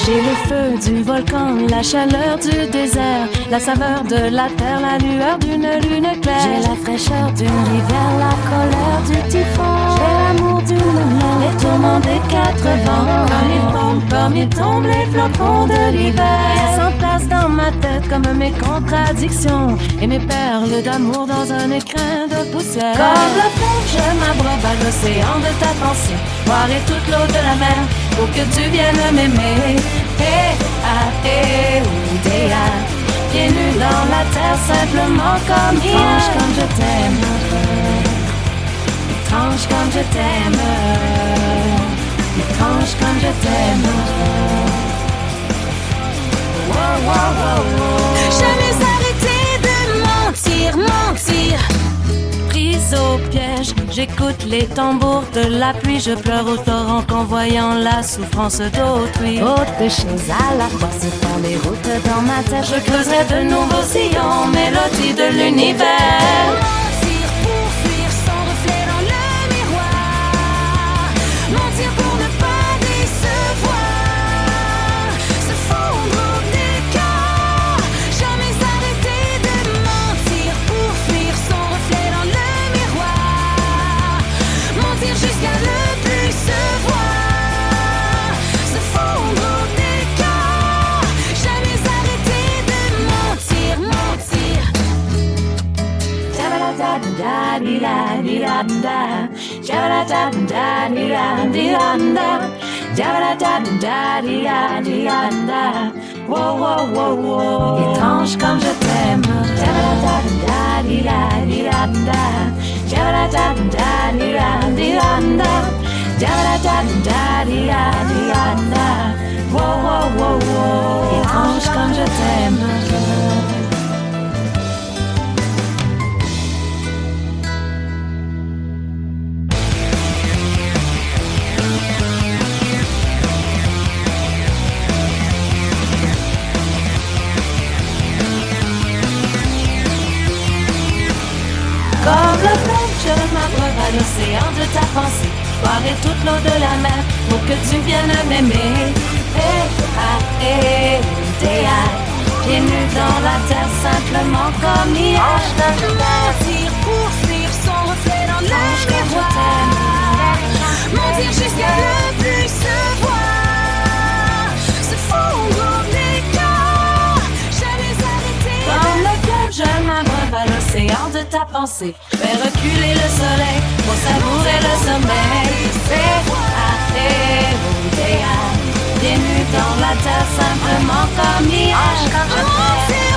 J'ai le feu du volcan, la chaleur du désert, la saveur de la terre, la lueur d'une lune claire. J'ai la fraîcheur d'une rivière, la colère du typhon. J'ai l'amour d'une mer, les tourments des quatre vents. Comme ils tombent les flocons de l'hiver. Ils s'entassent dans ma tête comme mes contradictions et mes perles d'amour dans un écrin de poussière. Comme la fleur, je m'abreuve à l'océan de ta pensée. Boirai toute l'eau de la mer pour que tu viennes m'aimer. P-A-E-O-D-A, pieds nus dans la terre simplement comme hier. Étrange comme je t'aime, étrange comme je t'aime, étrange comme je t'aime. Wow, wow, wow, wow. Jamais arrêté de mentir. Prise au piège, j'écoute les tambours de la pluie. Je pleure au torrent qu'en voyant la souffrance d'autrui. Autre chose à la fois se font des routes dans ma tête. Je creuserai de nouveaux sillons, mélodie de l'univers. Mentir pour fuir sans reflet dans le miroir. Mentir pour ne pas décevoir. Se fondre au décor. Jamais arrêter de mentir pour fuir sans reflet dans le miroir. Mentir jusqu'à ne plus se voir. Se fondre au décor. Jamais arrêter de mentir. Jabba-da-da-da-di-da-di-da-da. Jabba-da-da-da-di-da-di-da-da. Jabba-da-da-da-di-da-di-da-da. Wow, wow, wow, wow. Étrange comme je t'aime. Jabba-da-da-da-di-da-di-da-da. Jabba-da-da-da-di-da-di-da-da. Jabba-da-da-da-di-da-di-da-da. Wow, wow, wow, wow. Étrange comme je t'aime. Comme le fleuve, je m'abreuve à l'océan de ta pensée. Boirai toute l'eau de la mer pour que tu viennes m'aimer. P-A-E-O-D-A, pieds nus dans la terre simplement comme hier. Mentir pour fuir sans reflet dans le miroir. Mentir jusqu'à ne plus se voir. Se fondre au décor. Jamais arrêter. Comme le fleuve, je m'abreuve à l'océan de ta pensée. Fais reculer le soleil pour savourer le sommeil. P-A-E-O-D-A, pieds nus dans la terre simplement comme hier. Mentir